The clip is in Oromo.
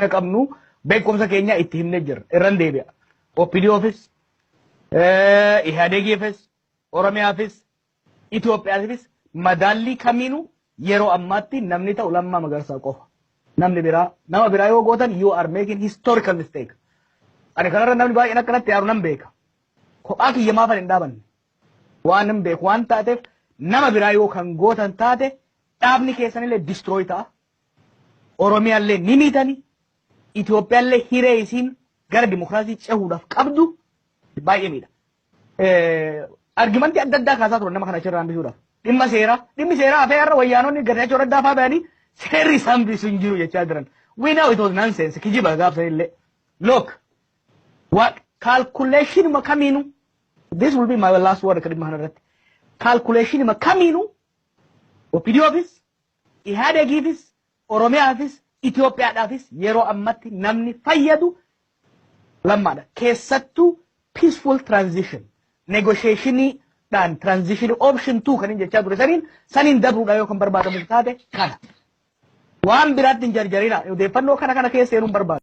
qabnu beekumsa keenya itti himne jirra irran deebi'a. OPDOfis IHADEGifis Oromiyaafis Itoophiyaafis madaalli kamiinuu yeroo ammaatti namni ta'u Lammaa Magarsaa qofa. Namni biraa nama biraa yoo gootan you are making historical mistake. Ani kanarra namni baay'een akkanatti yaaru nan beeka. Kophaa kiyya maaf hin dhaabanne. Waan nan beeku waan taateef nama biraa yoo kan gootan taate dhaabni keessanillee destroy ta'a. Oromiyaallee ni miitani. Itoophiyaallee hiree isiin gara dimokiraasii cehuudhaaf qabdu baay'ee miidha. Argumentii adda addaa kaasaa turan nama kana achirraa hambisuudhaaf. Dhimmi seeraa hafee har'a wayyaanonni gadachuu adda addaa baay'anii seerri isaan bisu hin jiru jechaa jiran. We know it was nonsense. Kijiba gaafsanillee. Look, what calculation makamiinu. This will be my last word kadhimma kanarratti. Calculation makamiinu. OPDOfis, IHADEGifis, Oromiyaafis, Itoophiyaadhaafis yeroo ammatti namni fayyadu lammaadha. Keessattuu peaceful transition. Negotiationii dhaan transition option 2 kan hin jechaa ture saniin dabruudha yoo kan barbaadamu taate kana. Waan biraatti hin jarjarina odeeffannoo kana keessa seenuun barbaadu.